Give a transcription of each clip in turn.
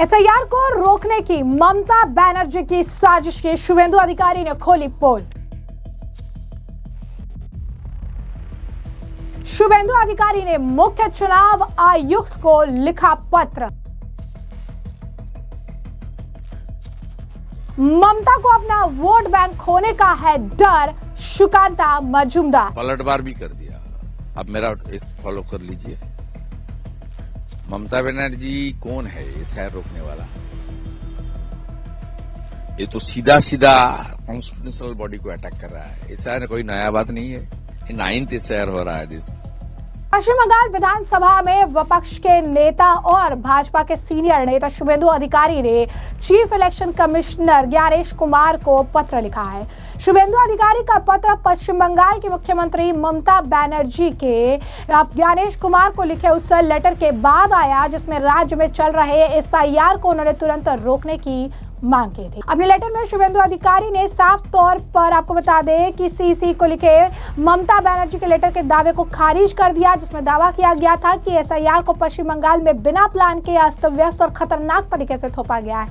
SIR को रोकने की ममता बनर्जी की साजिश की शुभेंदु अधिकारी ने खोली पोल। शुभेंदु अधिकारी ने मुख्य चुनाव आयुक्त को लिखा पत्र। ममता को अपना वोट बैंक खोने का है डर, सुकांता मजूमदार। पलटवार भी कर दिया। अब मेरा एक फॉलो कर लीजिए। ममता बनर्जी कौन है एसआईआर रोकने वाला? ये तो सीधा सीधा कॉन्स्टिट्यूशनल बॉडी को अटैक कर रहा है। एसआईआर कोई नया बात नहीं है। ये 9th एसआईआर हो रहा है देश में। पश्चिम बंगाल विधानसभा में विपक्ष के नेता और भाजपा के सीनियर नेता शुभेंदु अधिकारी ने chief election commissioner Gyanesh Kumar को पत्र लिखा है। शुभेंदु अधिकारी का पत्र पश्चिम बंगाल की मुख्यमंत्री ममता बनर्जी के ज्ञानेश कुमार को लिखे उस लेटर के बाद आया जिसमें राज्य में चल रहे एसआईआर को उन्होंने तुरंत रोकने की मांग की थी। अपने लेटर में शुभेंदु अधिकारी ने साफ तौर पर आपको बता दें कि सीसी को लिखे ममता बनर्जी के लेटर के दावे को खारिज कर दिया, जिसमें दावा किया गया था कि एसआईआर को पश्चिम बंगाल में बिना प्लान के अस्त व्यस्त और खतरनाक तरीके से थोपा गया है,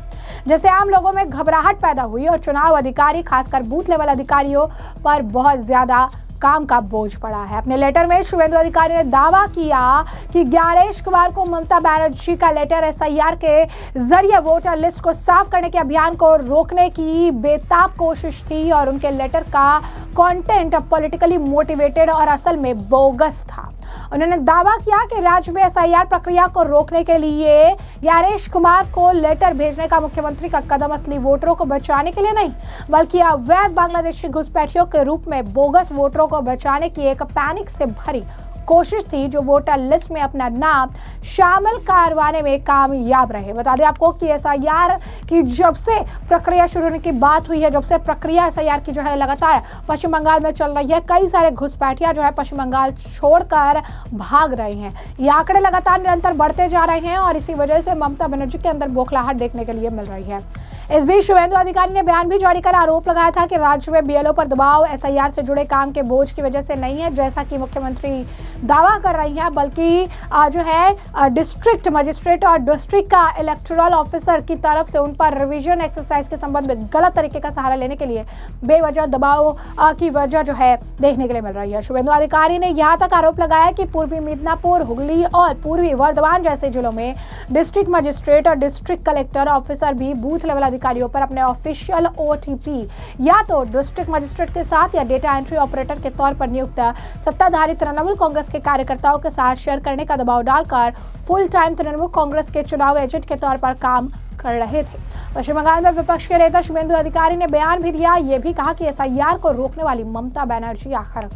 जैसे आम लोगों में घबराहट पैदा हुई और चुनाव अधिकारी खासकर बूथ लेवल अधिकारियों पर बहुत ज्यादा काम का बोझ पड़ा है। अपने लेटर में शुभेंदु अधिकारी ने दावा किया कि ज्ञानेश कुमार को ममता बनर्जी का लेटर एसआईआर के जरिए वोटर लिस्ट को साफ करने के अभियान को रोकने की बेताब कोशिश थी और उनके लेटर का कंटेंट पॉलिटिकली मोटिवेटेड और असल में बोगस था। उन्होंने दावा किया कि राज्य में एसआईआर प्रक्रिया को रोकने के लिए ज्ञानेश कुमार को लेटर भेजने का मुख्यमंत्री का कदम असली वोटरों को बचाने के लिए नहीं बल्कि अवैध बांग्लादेशी घुसपैठियों के रूप में बोगस वोटरों को बचाने की एक पैनिक से भरी कोशिश थी जो वोटर लिस्ट में अपना नाम शामिल करवाने में कामयाब रहे। बता दें आपको कि एसआईआर की जब से प्रक्रिया शुरू होने की बात हुई है, जब से प्रक्रिया एसआईआर की जो है लगातार पश्चिम बंगाल में चल रही है, कई सारे घुसपैठिया जो है पश्चिम बंगाल छोड़कर भाग रहे हैं। ये आंकड़े लगातार निरंतर बढ़ते जा रहे हैं और इसी वजह से ममता बनर्जी के अंदर बौखलाहट देखने के लिए मिल रही है। इस बीच शुभेंदु अधिकारी ने बयान भी जारी कर आरोप लगाया था कि राज्य में बीएलओ पर दबाव एसआईआर से जुड़े काम के बोझ की वजह से नहीं है, जैसा कि मुख्यमंत्री दावा कर रही है, बल्कि जो है डिस्ट्रिक्ट मजिस्ट्रेट और डिस्ट्रिक्ट का इलेक्टोरल ऑफिसर की तरफ से उन पर रिवीजन एक्सरसाइज के संबंध में गलत तरीके का सहारा लेने के लिए बेवजह दबाव की वजह जो है देखने के लिए मिल रही है। शुभेंदु अधिकारी ने यहाँ तक आरोप लगाया कि पूर्वी मिदनापुर, हुगली और पूर्वी वर्धमान जैसे जिलों में डिस्ट्रिक्ट मजिस्ट्रेट और डिस्ट्रिक्ट कलेक्टर ऑफिसर भी बूथ लेवल अधिकारियों पर अपने ऑफिशियल ओटीपी या तो डिस्ट्रिक्ट मजिस्ट्रेट के साथ या डेटा एंट्री ऑपरेटर के तौर पर नियुक्त सत्ताधारी तृणमूल कांग्रेस के कार्यकर्ताओं के साथ शेयर करने का दबाव डालकर फुल टाइम तृणमूल कांग्रेस के चुनाव एजेंट के तौर पर काम कर रहे थे। पश्चिम बंगाल में विपक्ष के नेता शुभेंदु अधिकारी ने बयान भी दिया, ये भी कहा कि एसआईआर को रोकने वाली ममता बनर्जी आखिर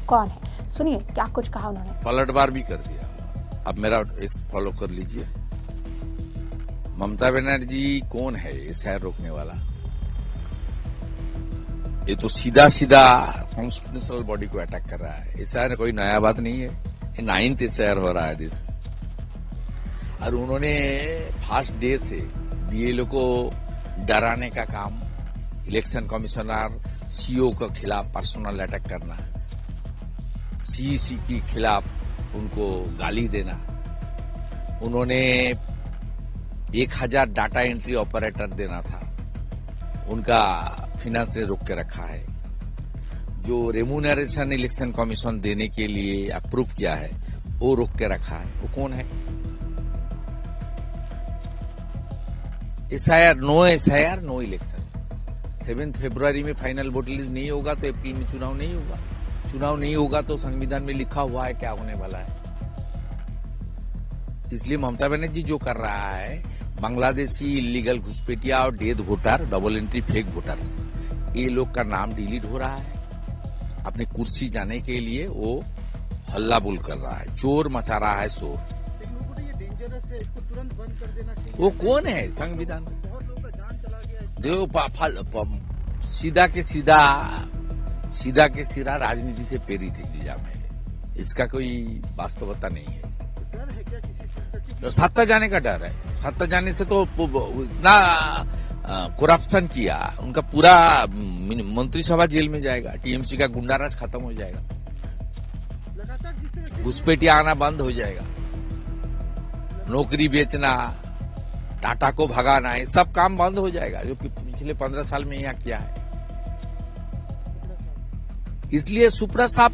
कौन है। सुनिए क्या कुछ कहा उन्होंने। पलटवार भी कर दिया। अब मेरा एक फॉलो कर लीजिए। ममता बनर्जी कौन है एसआईआर रोकने वाला? ये तो सीधा सीधा कॉन्स्टिट्यूशनल बॉडी को अटैक कर रहा है। एसआईआर कोई नया बात नहीं है। ये 9th एसआईआर हो रहा है देश में और उन्होंने फर्स्ट डे से बीएलओ को डराने का काम, इलेक्शन कमिश्नर सीओ के खिलाफ पर्सनल अटैक करना, सीईसी के खिलाफ उनको गाली देना, उन्होंने 1000 डाटा एंट्री ऑपरेटर देना था, उनका फिनांस ने रोक के रखा है। जो रेम्यूनरेशन इलेक्शन कमीशन देने के लिए अप्रूव किया है वो रोक के रखा है। वो कौन है? SIR no election. 7 फरवरी में फाइनल वोट लिस्ट नहीं होगा तो अप्रैल में चुनाव नहीं होगा। चुनाव नहीं होगा तो संविधान में लिखा हुआ है क्या होने वाला है। इसलिए ममता बनर्जी जो कर रहा है, बांग्लादेशी इलीगल घुसपैठिया और death voter, double entry fake voters, ये लोग का नाम डिलीट हो रहा है। अपनी कुर्सी जाने के लिए वो हल्ला बोल कर रहा है, चोर मचा रहा है शोर। ये डेंजरस है, इसको तुरंत बंद कर देना चाहिए। वो कौन है? संविधान बहुत लोगों का जान चला गया है। जो सीधा के सीधा राजनीति से प्रेरित है इल्जाम है। इसका कोई वास्तवता नहीं है। डर है क्या किसी चीज का? सत्ता जाने का डर है। सत्ता जाने से तो इतना करप्शन किया, उनका पूरा मंत्रिसभा जेल में जाएगा, टीएमसी का गुंडाराज खत्म हो जाएगा, लगातार जिस तरह से घुसपैठिया आना बंद हो जाएगा, नौकरी बेचना, टाटा को भगाना है, सब काम बंद हो जाएगा जो कि पिछले 15 साल में यहाँ किया है। इसलिए सुप्रा साहब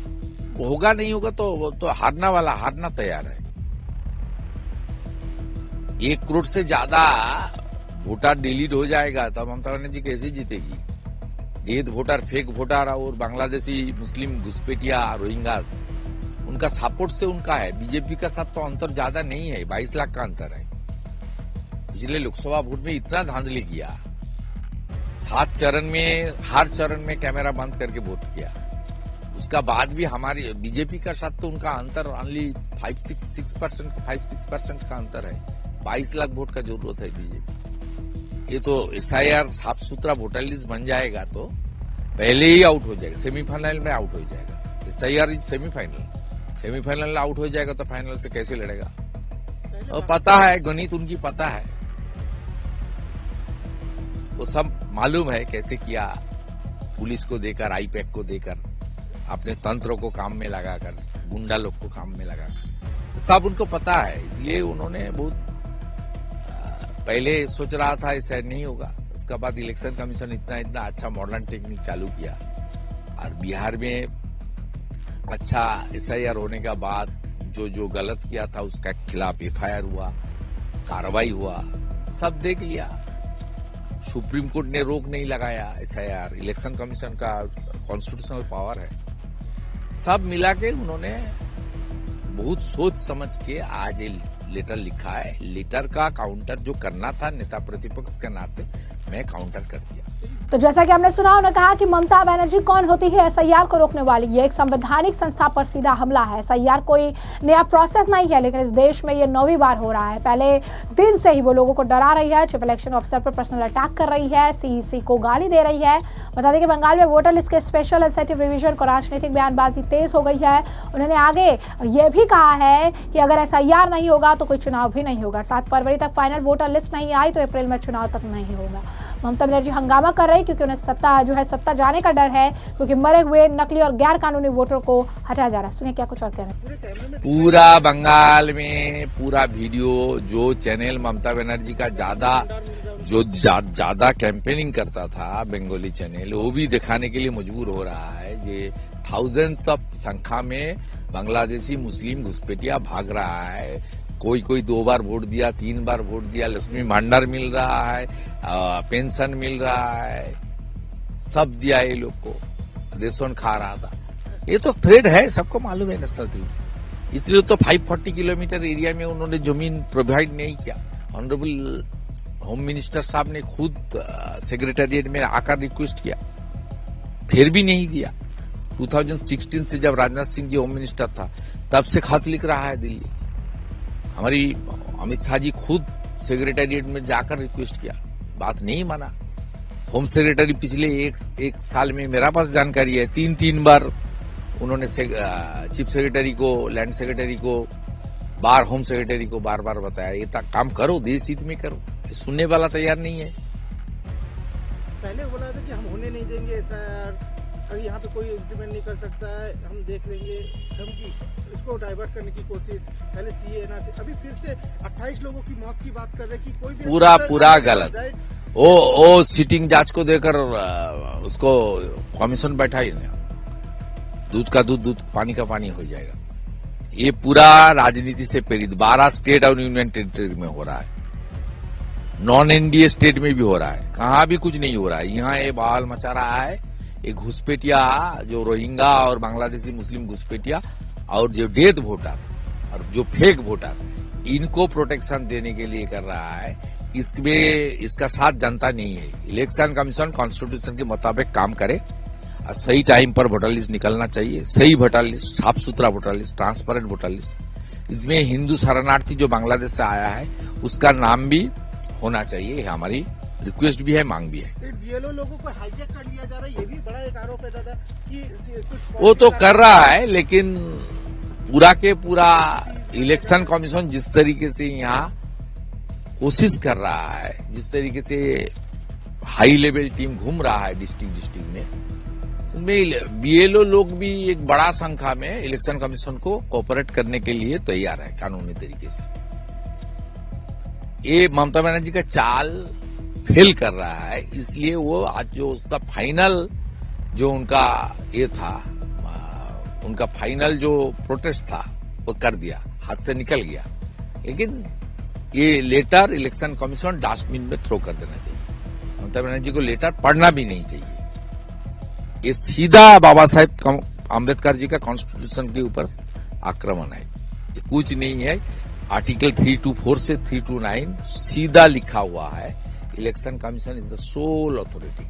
होगा नहीं होगा तो वो तो हारना तैयार है। 1 करोड़ से ज्यादा वोटर डिलीट हो जाएगा तो ममता बनर्जी कैसे जीतेगी? डेथ वोटर, फेक वोटर और बांग्लादेशी मुस्लिम घुसपैठिया रोहिंग्यास, उनका सपोर्ट से उनका है। बीजेपी का साथ तो अंतर ज्यादा नहीं है, 22 लाख का अंतर है। पिछले लोकसभा वोट में इतना धांधली किया, 7 चरण में हर चरण में कैमरा बंद करके वोट किया। उसका बाद भी हमारी बीजेपी का साथ तो उनका अंतर ओनली 5-6% का अंतर है। 22 लाख वोट का जरूरत है बीजेपी। ये तो SIR साफ सुथरा वोटर लिस्ट बन जाएगा तो पहले ही आउट हो जाएगा, सेमीफाइनल में आउट हो जाएगा। SIR इज सेमीफाइनल आउट हो जाएगा तो फाइनल से कैसे लड़ेगा? और पता है, गणित उनकी पता है, वो सब मालूम है कैसे किया। पुलिस को देकर, आईपैक को देकर, अपने तंत्रों को काम में लगाकर, गुंडा लोग को काम में लगाकर, सब उनको पता है। इसलिए उन्होंने बहुत पहले सोच रहा था ऐसा नहीं होगा। उसके बाद इलेक्शन कमीशन इतना अच्छा मॉडर्न टेक्निक चालू किया और बिहार में अच्छा SIR होने के बाद जो गलत किया था उसका खिलाफ FIR हुआ, कार्रवाई हुआ, सब देख लिया। सुप्रीम कोर्ट ने रोक नहीं लगाया SIR, इलेक्शन कमीशन का कॉन्स्टिट्यूशनल पावर है। सब मिला के उन्होंने बहुत सोच समझ के आज ये लेटर लिखा है। लेटर का काउंटर जो करना था नेता प्रतिपक्ष के नाते मैं काउंटर कर दिया। तो जैसा कि हमने सुना, उन्होंने कहा कि ममता बनर्जी कौन होती है SIR को रोकने वाली? ये एक संवैधानिक संस्था पर सीधा हमला है। SIR कोई नया प्रोसेस नहीं है, लेकिन इस देश में ये 9वीं बार हो रहा है। पहले दिन से ही वो लोगों को डरा रही है, चीफ इलेक्शन ऑफिसर पर पर्सनल अटैक कर रही है, CEC को गाली दे रही है। बता दें कि बंगाल में वोटर लिस्ट के स्पेशल इंसेंटिव रिवीजन को राजनीतिक बयानबाजी तेज हो गई है। उन्होंने आगे ये भी कहा है कि अगर SIR नहीं होगा तो कोई चुनाव भी नहीं होगा। 7 फरवरी तक फाइनल वोटर लिस्ट नहीं आई तो अप्रैल में चुनाव तक नहीं होगा। ममता बनर्जी हंगामा कर रही क्योंकि उन्हें सत्ता जाने का डर है, क्योंकि मरे हुए नकली और गैर कानूनी वोटरों को हटाया जा रहा है। सुनिए क्या कुछ और कह रहे हैं। पूरा बंगाल में पूरा वीडियो जो चैनल ममता बनर्जी का ज्यादा कैंपेनिंग करता था, बंगाली चैनल, वो भी दिखाने के लिए मजबूर हो रहा है। ये थाउजेंड्स ऑफ संख्या में बांग्लादेशी मुस्लिम घुसपैठिया भाग रहा है। कोई 2 बार वोट दिया, 3 बार वोट दिया, लक्ष्मी भंडार मिल रहा है, पेंशन मिल रहा है, सब दिया ये लोग को, रेशन खा रहा था। ये तो थ्रेड है, सबको मालूम है, नेशनल थ्रेड। इसलिए तो 540 किलोमीटर एरिया में उन्होंने जमीन प्रोवाइड नहीं किया। ऑनरेबल होम मिनिस्टर साहब ने खुद सेक्रेटेरिएट में आकर रिक्वेस्ट किया, फिर भी नहीं दिया। 2016 से जब राजनाथ सिंह जी होम मिनिस्टर था तब से खत लिख रहा है दिल्ली। हमारी अमित शाह जी खुद सेक्रेटेरिएट में जाकर रिक्वेस्ट किया, बात नहीं माना। होम सेक्रेटरी पिछले एक साल में, मेरा पास जानकारी है, 3 बार उन्होंने चीफ सेक्रेटरी को, लैंड सेक्रेटरी को, होम सेक्रेटरी को बार बताया ये काम करो, देश हित में करो। सुनने वाला तैयार नहीं है। पहले बोला था कि हम होने नहीं देंगे SIR, अगर यहाँ पे कोई इम्प्लीमेंट नहीं कर सकता है हम देख लेंगे, धमकी, इसको डाइवर्ट करने की कोशिश। पहले CA NRC, अभी फिर से 28 लोगों की मौत की बात कर रहे कि कोई भी पूरा गलत। वो सिटिंग जज को देकर उसको कमीशन बैठाई, दूध का दूध, पानी का पानी हो जाएगा। ये पूरा राजनीति से प्रेरित 12 स्टेट और यूनियन टेरिटरी में हो रहा है, नॉन NDA स्टेट में भी हो रहा है, कहाँ भी कुछ नहीं हो रहा है। यहाँ ये बवाल मचा रहा है। एक घुसपैठिया जो रोहिंग्या और बांग्लादेशी मुस्लिम घुसपैठिया और जो डेथ वोटर और जो फेक वोटर, इनको प्रोटेक्शन देने के लिए कर रहा है। इसमें इसका साथ जनता नहीं है। इलेक्शन कमीशन कॉन्स्टिट्यूशन के मुताबिक काम करे और सही टाइम पर वोटर लिस्ट निकलना चाहिए। सही वोटर लिस्ट, साफ सुथरा voter list, transparent voter list. इसमें हिंदू शरणार्थी जो बांग्लादेश से आया है उसका नाम भी होना चाहिए। हमारी रिक्वेस्ट भी है, मांग भी है। BLO लोगों को हाईजैक कर लिया जा रहा है, ये भी बड़ा एक आरोप है दादा कि वो तो कर रहा है, लेकिन पूरा के पूरा इलेक्शन कमीशन जिस तरीके से यहाँ कोशिश कर रहा है, जिस तरीके से हाई लेवल टीम घूम रहा है डिस्ट्रिक्ट में, इसमें BLO लोग भी एक बड़ा संख्या में इलेक्शन कमीशन को कोऑपरेट करने के लिए तैयार है कानूनी तरीके से। ये ममता बनर्जी का चाल फेल कर रहा है, इसलिए वो आज जो उसका फाइनल जो उनका ये था, उनका फाइनल जो प्रोटेस्ट था वो कर दिया, हाथ से निकल गया। लेकिन ये लेटर इलेक्शन कमीशन डस्टबिन में थ्रो कर देना चाहिए। ममता बनर्जी को लेटर पढ़ना भी नहीं चाहिए। ये सीधा बाबा साहेब अम्बेडकर जी का कॉन्स्टिट्यूशन के ऊपर आक्रमण है, ये कुछ नहीं है। आर्टिकल 324 से 329 सीधा लिखा हुआ है, election commission is the soul authority.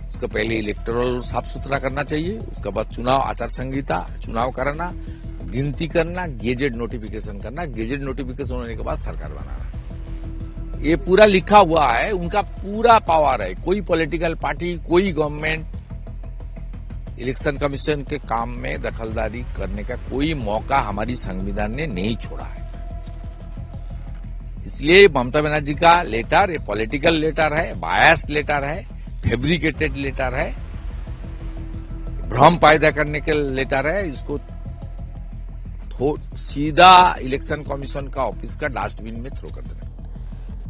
उसका पहले इलेक्टोरल साफ सुथरा करना चाहिए, उसके बाद चुनाव आचार संहिता, चुनाव कराना, गिनती करना, गेजेट नोटिफिकेशन करना, गेजेट नोटिफिकेशन होने के बाद सरकार बनाना। ये पूरा लिखा हुआ है, उनका पूरा पावर है। कोई पॉलिटिकल पार्टी, कोई गवर्नमेंट इलेक्शन कमीशन के काम में दखलदारी करने का कोई मौका हमारी संविधान ने नहीं छोड़ा है। इसलिए ममता बनर्जी का लेटर ये पॉलिटिकल लेटर है, बायस्ड लेटर है, फैब्रिकेटेड लेटर है, भ्रम पैदा करने के लेटर है। इसको सीधा इलेक्शन कमीशन का ऑफिस का डस्टबिन में थ्रो कर देना।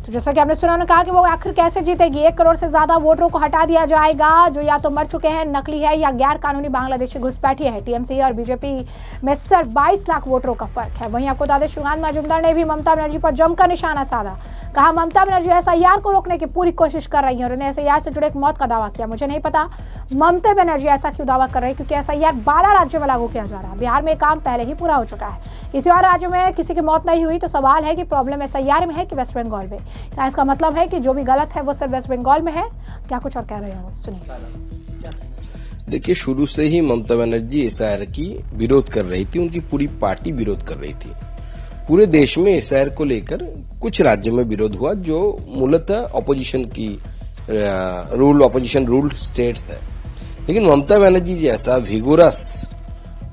तो जैसा कि आपने सुना, उन्होंने कहा कि वो आखिर कैसे जीतेगी। 1 करोड़ से ज्यादा वोटरों को हटा दिया जाएगा जो या तो मर चुके हैं, नकली है या गैर कानूनी बांग्लादेशी घुसपैठी है। टीएमसी और बीजेपी में सिर्फ 22 लाख वोटरों का फर्क है। वहीं आपको बता दें, सुगांत मजूमदार ने भी ममता बनर्जी पर जमकर निशाना साधा। कहा ममता बनर्जी एसआईआर को रोकने की पूरी कोशिश कर रही है और उन्हें एसआईआर से जुड़े एक मौत का दावा किया। मुझे नहीं पता ममता बनर्जी ऐसा क्यों दावा कर रही है, क्योंकि एसआईआर 12 राज्यों में लागू किया जा रहा है। बिहार में काम पहले ही पूरा हो चुका है। किसी और राज्य में किसी की मौत नहीं हुई, तो सवाल है कि प्रॉब्लम एसआईआर में है कि वेस्ट बंगाल में। क्या इसका मतलब है कि जो भी गलत है वो सिर्फ वेस्ट बंगाल में है? क्या कुछ और कह रहे हैं, सुनिए। देखिए, शुरू से ही ममता बनर्जी एसआईआर की विरोध कर रही थी, उनकी पूरी पार्टी विरोध कर रही थी। पूरे देश में एसआईआर को लेकर कुछ राज्यों में विरोध हुआ जो मूलतः ऑपोजिशन की ऑपोजिशन रूल्ड स्टेट्स है, लेकिन ममता बनर्जी जैसा विगोरस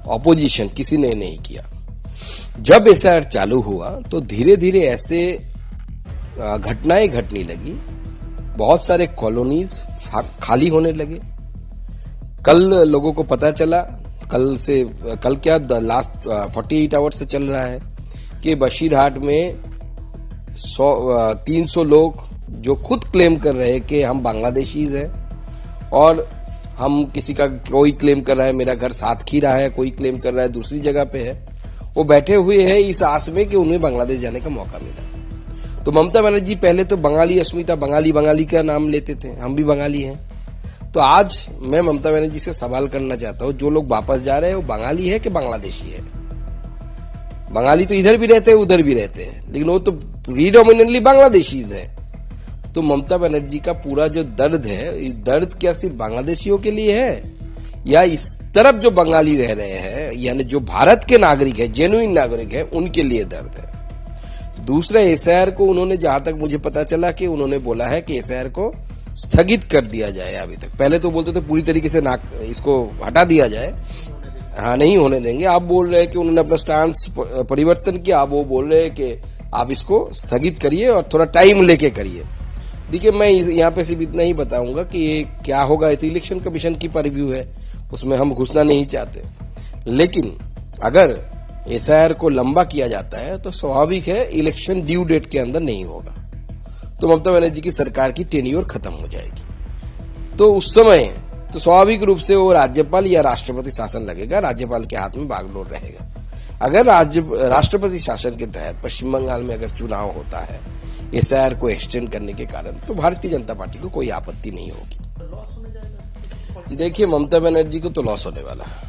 ऑपोजिशन किसी ने नहीं किया। जब एसआईआर चालू हुआ तो धीरे धीरे ऐसे घटनाएं घटने लगी, बहुत सारे कॉलोनीज खाली होने लगे। कल लोगों को पता चला, कल क्या लास्ट 48 आवर्स से चल रहा है कि बशीरहाट में 300 लोग जो खुद क्लेम कर रहे हैं कि हम बांग्लादेशीज हैं, और हम किसी का कोई क्लेम कर रहा है मेरा घर सातखीरा है, कोई क्लेम कर रहा है दूसरी जगह पे है, वो बैठे हुए हैं इस आस में कि उन्हें बांग्लादेश जाने का मौका मिला। तो ममता बनर्जी पहले तो बंगाली अस्मिता, बंगाली का नाम लेते थे, हम भी बंगाली हैं। तो आज मैं ममता बनर्जी से सवाल करना चाहता हूं, जो लोग वापस जा रहे हैं वो बंगाली है कि बांग्लादेशी है? बंगाली तो इधर भी रहते हैं उधर भी रहते हैं, लेकिन वो तो प्रीडोमिनेंटली बांग्लादेशीज है। तो ममता बनर्जी का पूरा जो दर्द है, ये दर्द क्या सिर्फ बांग्लादेशियों के लिए है या इस तरफ जो बंगाली रह रहे हैं, यानी जो भारत के नागरिक है, जेन्युइन नागरिक है, उनके लिए दर्द है? दूसरा, एसआईआर को उन्होंने, जहां तक मुझे पता चला कि उन्होंने बोला है कि एसआईआर को स्थगित कर दिया जाए। अभी तक पहले तो बोलते थे पूरी तरीके से इसको हटा दिया जाए, हाँ नहीं होने देंगे। आप बोल रहे हैं कि उन्होंने अपना स्टांस परिवर्तन किया, आप वो बोल रहे हैं कि आप इसको स्थगित करिए और थोड़ा टाइम लेके करिए। देखिए, मैं यहाँ पे सिर्फ इतना ही बताऊंगा कि ये क्या होगा, तो इलेक्शन कमीशन की परव्यू है, उसमें हम घुसना नहीं चाहते। लेकिन अगर एसआईआर को लंबा किया जाता है तो स्वाभाविक है इलेक्शन ड्यू डेट के अंदर नहीं होगा, तो ममता बनर्जी की सरकार की टेन्योर खत्म हो जाएगी। तो उस समय तो स्वाभाविक रूप से वो राज्यपाल या राष्ट्रपति शासन लगेगा, राज्यपाल के हाथ में बागडोर रहेगा। अगर राष्ट्रपति शासन के तहत पश्चिम बंगाल में अगर चुनाव होता है एसआईआर को एक्सटेंड करने के कारण, तो भारतीय जनता पार्टी को कोई आपत्ति नहीं होगी। देखिए, ममता बनर्जी को तो लॉस होने वाला है,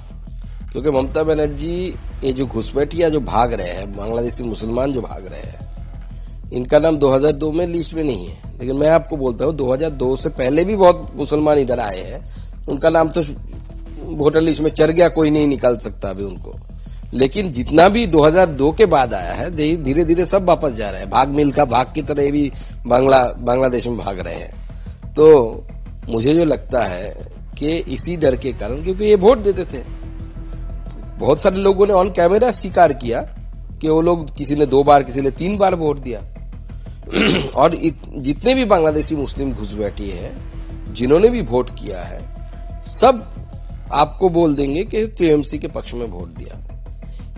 क्योंकि ममता बनर्जी ये जो घुसपैठिया जो भाग रहे हैं, बांग्लादेशी मुसलमान जो भाग रहे हैं, इनका नाम 2002 में लिस्ट में नहीं है, लेकिन मैं आपको बोलता हूँ 2002 से पहले भी बहुत मुसलमान इधर आए हैं, उनका नाम तो वोटर लिस्ट में चढ़ गया, कोई नहीं निकाल सकता अभी उनको। लेकिन जितना भी 2002 के बाद आया है, धीरे धीरे सब वापस जा रहे हैं, भाग मिल्खा भाग की तरह भी बांग्लादेश में भाग रहे हैं। तो मुझे जो लगता है कि इसी डर के कारण, क्योंकि ये वोट देते थे, बहुत सारे लोगों ने ऑन कैमरा स्वीकार किया कि वो लोग, किसी ने 2 बार, किसी ने 3 बार वोट दिया। और जितने भी बांग्लादेशी मुस्लिम घुसपैठिए हैं जिन्होंने भी वोट किया है, सब आपको बोल देंगे कि टीएमसी के पक्ष में वोट दिया।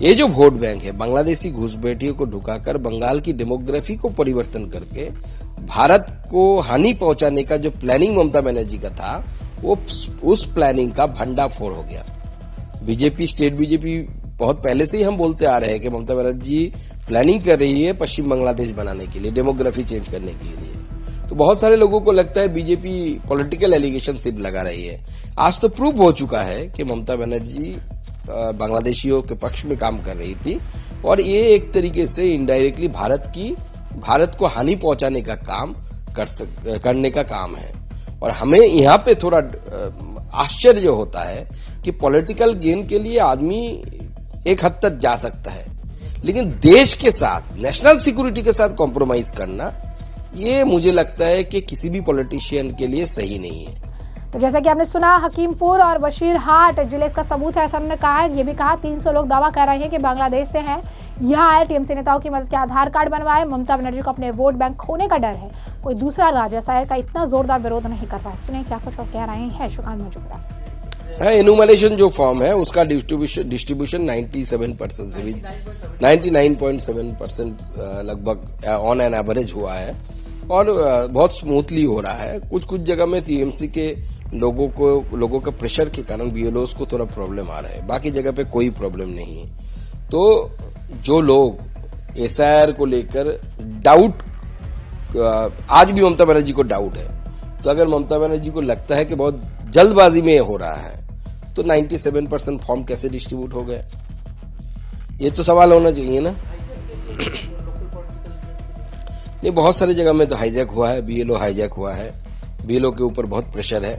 ये जो वोट बैंक है, बांग्लादेशी घुसपैठियों को ढुकाकर बंगाल की डेमोग्राफी को परिवर्तन करके भारत को हानि पहुंचाने का जो प्लानिंग ममता बनर्जी का था, वो उस प्लानिंग का भंडाफोड़ हो गया। बीजेपी, स्टेट बीजेपी बहुत पहले से ही हम बोलते आ रहे हैं कि ममता बनर्जी प्लानिंग कर रही है पश्चिम बांग्लादेश बनाने के लिए, डेमोग्राफी चेंज करने के लिए। तो बहुत सारे लोगों को लगता है बीजेपी पॉलिटिकल एलिगेशन सिर्फ लगा रही है। आज तो प्रूव हो चुका है कि ममता बनर्जी बांग्लादेशियों के पक्ष में काम कर रही थी और ये एक तरीके से इनडायरेक्टली भारत को हानि पहुंचाने का काम करने का काम है। और हमें यहाँ पे थोड़ा आश्चर्य होता है कि पॉलिटिकल गेन के लिए आदमी एक हद तक जा सकता है, लेकिन देश के साथ, नेशनल सिक्योरिटी के साथ कॉम्प्रोमाइज करना, ये मुझे लगता है कि किसी भी पॉलिटिशियन के लिए सही नहीं है। तो जैसा कि आपने सुना, हकीमपुर और बशीरहाट जिले इसका सबूत है, ऐसा उन्होंने कहा है। ये भी कहा 300 लोग दावा कर रहे हैं कि बांग्लादेश से हैं, यहाँ आए, टीएमसी नेताओं की मदद के आधार कार्ड बनवाए। ममता बनर्जी को अपने वोट बैंक खोने का डर है, कोई दूसरा राज्य एसआईआर का इतना जोरदार विरोध नहीं कर रहा है। सुनिए क्या कुछ और कह रहे हैं सुकांत मजूमदार। एनुमरेशन जो फॉर्म है उसका डिस्ट्रीब्यूशन 97% से भी 99.7% लगभग ऑन एन एवरेज हुआ है और बहुत स्मूथली हो रहा है। कुछ जगह में टीएमसी के लोगों का प्रेशर के कारण बीएलओस को थोड़ा प्रॉब्लम आ रहा है, बाकी जगह पे कोई प्रॉब्लम नहीं है। तो जो लोग एसआईआर को लेकर डाउट, आज भी ममता बनर्जी को डाउट है, तो अगर ममता बनर्जी को लगता है कि बहुत जल्दबाजी में हो रहा है, तो 97% फॉर्म कैसे डिस्ट्रीब्यूट हो गए, ये तो सवाल होना चाहिए ना। नहीं, बहुत सारी जगह में तो हाईजैक हुआ है, बीएलओ हाईजैक हुआ है, बीएलओ के ऊपर बहुत प्रेशर है,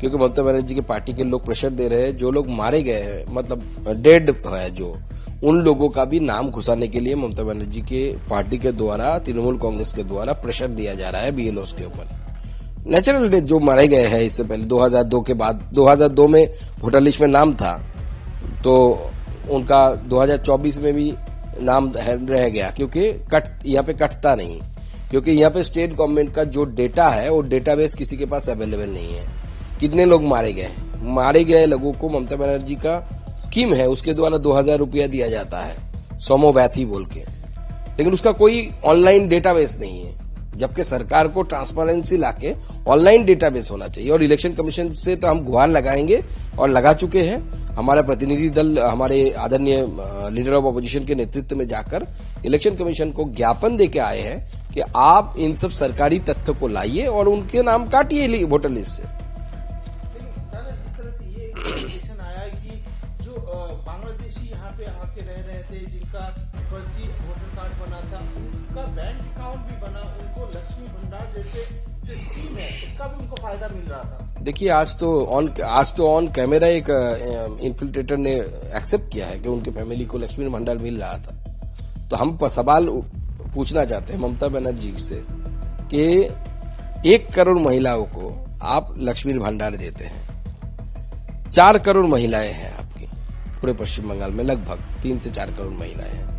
क्योंकि ममता बनर्जी के पार्टी के लोग प्रेशर दे रहे हैं। जो लोग मारे गए हैं, मतलब डेड है जो, उन लोगों का भी नाम घुसाने के लिए ममता बनर्जी के पार्टी के द्वारा, तृणमूल कांग्रेस के द्वारा प्रेशर दिया जा रहा है बीएलओ के ऊपर। नेचुरल डेथ जो मारे गए हैं इससे पहले 2002 के बाद, 2002 में वोटर लिस्ट में नाम था, तो उनका 2024 में भी नाम रह गया, क्योंकि यहाँ पे कटता नहीं, क्योंकि यहाँ पे स्टेट गवर्नमेंट का जो डेटा है वो डेटाबेस किसी के पास अवेलेबल नहीं है। कितने लोग मारे गए लोगों को ममता बनर्जी का स्कीम है, उसके द्वारा 2000 रुपया दिया जाता है, सोमोपैथी बोल के, लेकिन उसका कोई ऑनलाइन डेटाबेस नहीं है। जबकि सरकार को ट्रांसपेरेंसी लाके ऑनलाइन डेटाबेस होना चाहिए। और इलेक्शन कमीशन से तो हम गुहार लगाएंगे और लगा चुके हैं। हमारा प्रतिनिधि दल हमारे आदरणीय लीडर ऑफ अपोजिशन के नेतृत्व में जाकर इलेक्शन कमीशन को ज्ञापन देके आए हैं कि आप इन सब सरकारी तथ्य को लाइए और उनके नाम काटिए वोटर लिस्ट से। दादा, जिस तरह से ये एलिगेशन आया है कि जो बांग्लादेशी यहाँ पे आके रह रहे थे, जिनका फर्जी वोटर कार्ड बना था, उनका बैंक अकाउंट भी बना, उनको लक्ष्मी भंडार जैसे जो स्कीम है उसका भी उनको फायदा मिल रहा था। देखिए, आज तो ऑन कैमरा एक इन्फिल्ट्रेटर ने एक्सेप्ट किया है कि उनके फैमिली को लक्ष्मी भंडार मिल रहा था। तो हम सवाल पूछना चाहते हैं ममता बनर्जी से कि 1 करोड़ महिलाओं को आप लक्ष्मी भंडार देते हैं, 4 करोड़ महिलाएं हैं आपकी पूरे पश्चिम बंगाल में, लगभग 3 से 4 करोड़ महिलाएं हैं।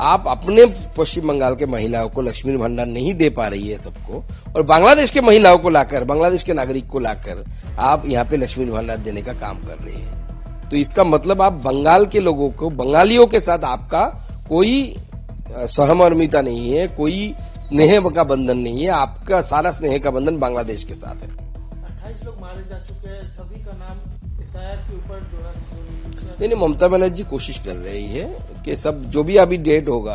आप अपने पश्चिम बंगाल के महिलाओं को लक्ष्मी भंडार नहीं दे पा रही है सबको, और बांग्लादेश के महिलाओं को लाकर, बांग्लादेश के नागरिक को लाकर आप यहाँ पे लक्ष्मी भंडार देने का काम कर रही है। तो इसका मतलब आप बंगाल के लोगों को, बंगालियों के साथ आपका कोई सहमर्मिता नहीं है, कोई स्नेह का बंधन नहीं है। आपका सारा स्नेह का बंधन बांग्लादेश के साथ है। 28 लोग मारे जा चुके हैं, सभी का नाम एसआईआर के ऊपर जोड़ा। नहीं, ममता बनर्जी कोशिश कर रही है कि सब जो भी अभी डेट होगा,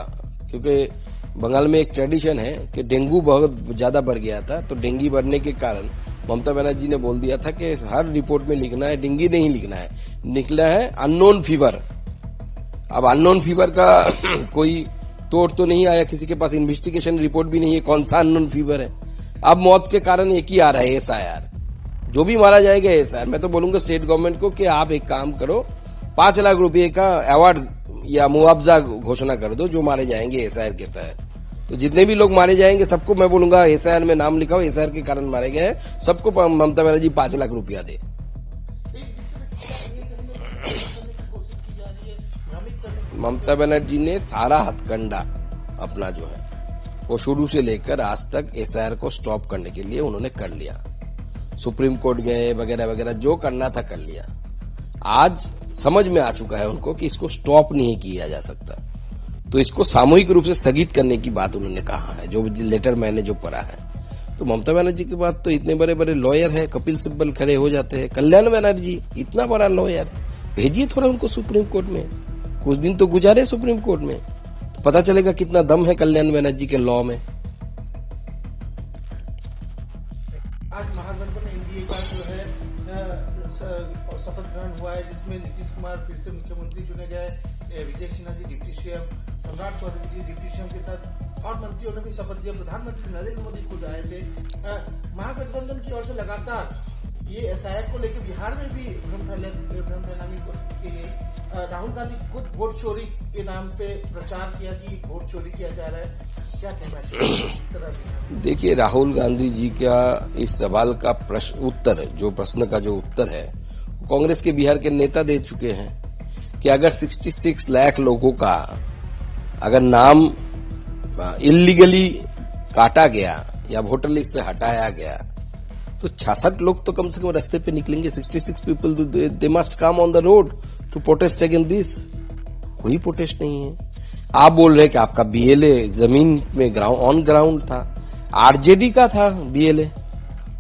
क्योंकि बंगाल में एक ट्रेडिशन है कि डेंगू बहुत ज्यादा बढ़ गया था, तो डेंगू बढ़ने के कारण ममता बनर्जी ने बोल दिया था कि हर रिपोर्ट में लिखना है, डेंगू नहीं लिखना है, निकला है अननोन फीवर। अब अननोन फीवर का कोई तोड़ तो नहीं आया, किसी के पास इन्वेस्टिगेशन रिपोर्ट भी नहीं है कौन सा अननोन फीवर है। अब मौत के कारण एक ही आ रहा है, एसआईआर। जो भी मारा जाएगा एसआईआर। मैं तो बोलूंगा स्टेट गवर्नमेंट को कि आप एक काम करो, 5 लाख रुपए का अवार्ड या मुआवजा घोषणा कर दो जो मारे जाएंगे एसआईआर के तहत। तो जितने भी लोग मारे जाएंगे सबको मैं बोलूंगा एसआईआर में नाम लिखाओ, एसआईआर के कारण मारे गए हैं, सबको ममता बनर्जी 5 लाख रुपया दे। ममता बनर्जी ने सारा हथकंडा अपना जो है वो शुरू से लेकर आज तक एसआईआर को स्टॉप करने के लिए उन्होंने कर लिया। सुप्रीम कोर्ट गए वगैरह वगैरह, जो करना था कर लिया। आज समझ में आ चुका है उनको कि इसको स्टॉप नहीं किया जा सकता, तो इसको सामूहिक रूप से स्थगित करने की बात उन्होंने कहा है, जो लेटर मैंने जो पढ़ा है। तो ममता बनर्जी के बाद तो इतने बड़े बड़े लॉयर हैं, कपिल सिब्बल खड़े हो जाते हैं, कल्याण बनर्जी इतना बड़ा लॉयर, भेजिए थोड़ा उनको सुप्रीम कोर्ट में, कुछ दिन तो गुजारे सुप्रीम कोर्ट में, तो पता चलेगा कितना दम है कल्याण बनर्जी के लॉ में। आज महागठबंधन एनडीए का जो है शपथ ग्रहण हुआ है, जिसमें नीतीश कुमार फिर से मुख्यमंत्री चुने गए, विजय सिन्हा जी डिप्टी सीएम, सम्राट चौधरी जी डिप्टी सीएम के साथ और मंत्रियों ने भी शपथ लिया। प्रधानमंत्री नरेंद्र मोदी खुद आए थे। महागठबंधन की ओर से लगातार ये एसआईआर को लेकर बिहार में भी भ्रम फैलाने की कोशिश की गई। राहुल गांधी खुद वोट चोरी के नाम पे प्रचार किया कि वोट चोरी किया जा रहा है, क्या कहना चाहिए इस तरह? देखिए, राहुल गांधी जी का इस सवाल का प्रश्न का जो उत्तर है, कांग्रेस के बिहार के नेता दे चुके हैं कि अगर 66 लाख लोगों का अगर नाम इलीगली काटा गया या वोटर लिस्ट से हटाया गया, तो 66 लोग तो कम से कम रास्ते पे निकलेंगे। 66 people they must come on the road to protest against this. कोई प्रोटेस्ट नहीं है। आप बोल रहे हैं कि आपका बीएलए जमीन में ऑन ग्राउंड था, आरजेडी का था बीएलए,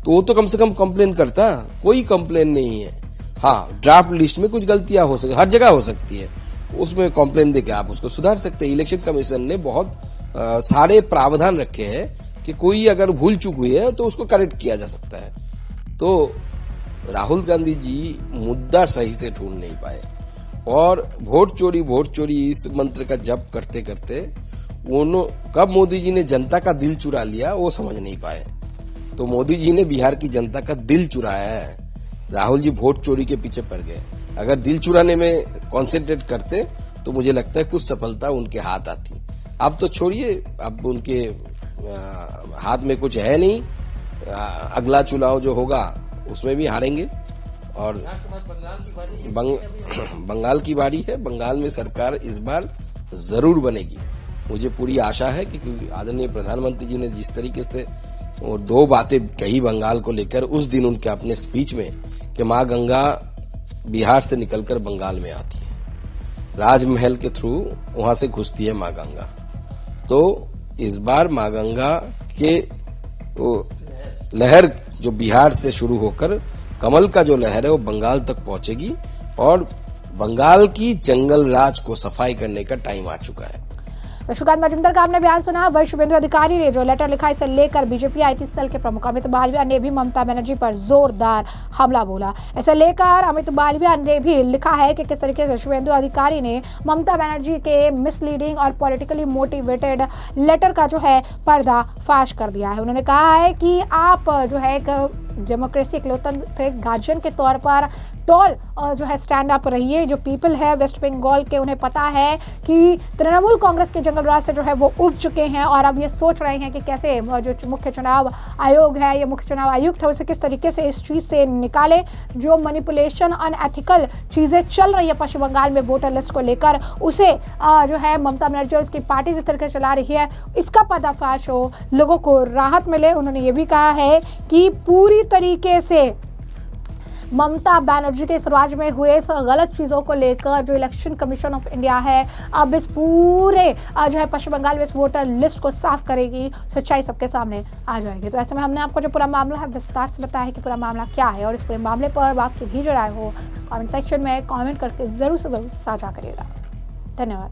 तो वो तो कम से कम कंप्लेन करता। कोई कंप्लेन नहीं है। हाँ, ड्राफ्ट लिस्ट में कुछ गलतियां हो सकती, हर जगह हो सकती है, उसमें कंप्लेन देके आप उसको सुधार सकते हैं। इलेक्शन कमीशन ने बहुत सारे प्रावधान रखे हैं कि कोई अगर भूल चूक हुई है तो उसको करेक्ट किया जा सकता है। तो राहुल गांधी जी मुद्दा सही से ढूंढ नहीं पाए और वोट चोरी इस मंत्र का जप करते करते कब मोदी जी ने जनता का दिल चुरा लिया वो समझ नहीं पाए। तो मोदी जी ने बिहार की जनता का दिल चुराया है, राहुल जी वोट चोरी के पीछे पड़ गए। अगर दिल चुराने में कॉन्सेंट्रेट करते तो मुझे लगता है कुछ सफलता उनके हाथ आती। अब तो छोड़िए, अब उनके हाथ में कुछ है नहीं। अगला चुनाव जो होगा उसमें भी हारेंगे और बंगाल की बारी है। बंगाल में सरकार इस बार जरूर बनेगी, मुझे पूरी आशा है, क्योंकि आदरणीय प्रधानमंत्री जी ने जिस तरीके से वो 2 बातें कही बंगाल को लेकर उस दिन उनके अपने स्पीच में कि माँ गंगा बिहार से निकलकर बंगाल में आती है, राजमहल के थ्रू वहां से घुसती है माँ गंगा। तो इस बार माँ गंगा के लहर जो बिहार से शुरू होकर कमल का जो लहर है वो बंगाल तक पहुंचेगी और बंगाल की जंगल राज को सफाई करने का टाइम आ चुका है। तो शुकांत मजूमदार का आपने बयान सुना। वरिष्ठ शुभेंदु अधिकारी ने जो लेटर लिखा, इसे लेकर बीजेपी आईटी सेल के प्रमुख अमित मालविया ने भी ममता बनर्जी पर जोरदार हमला बोला। इसे लेकर अमित मालविया ने भी लिखा है कि किस तरीके से शुभेंदु अधिकारी ने ममता बनर्जी के मिसलीडिंग और पॉलिटिकली मोटिवेटेड लेटर का जो है पर्दाफाश कर दिया है। उन्होंने कहा है कि आप जो है एक डेमोक्रेसी एक लोकतंत्र गार्जियन के तौर पर टॉल जो है स्टैंड अप रहिए। जो पीपल है वेस्ट बंगाल के, उन्हें पता है कि तृणमूल कांग्रेस के जंगल राज से जो है वो उग चुके हैं और अब ये सोच रहे हैं कि कैसे जो मुख्य चुनाव आयोग है या मुख्य चुनाव आयुक्त है उसे किस तरीके से इस चीज से निकाले। जो मैनिपुलेशन अनएथिकल चीजें चल रही है पश्चिम बंगाल में वोटर लिस्ट को लेकर, उसे जो है ममता बनर्जी और उसकी पार्टी जिस तरीके से चला रही है, इसका पर्दाफाश हो, लोगों को राहत मिले। उन्होंने ये भी कहा है कि पूरी तरीके से ममता बनर्जी के इस राज्य में हुए गलत चीज़ों को लेकर जो इलेक्शन कमीशन ऑफ इंडिया है अब इस पूरे जो है पश्चिम बंगाल में इस वोटर लिस्ट को साफ करेगी, सच्चाई सबके सामने आ जाएगी। तो ऐसे में हमने आपको जो पूरा मामला है विस्तार से बताया है कि पूरा मामला क्या है और इस पूरे मामले पर आपकी भी जो राय हो कमेंट सेक्शन में कमेंट करके ज़रूर से ज़रूर साझा करिएगा। धन्यवाद।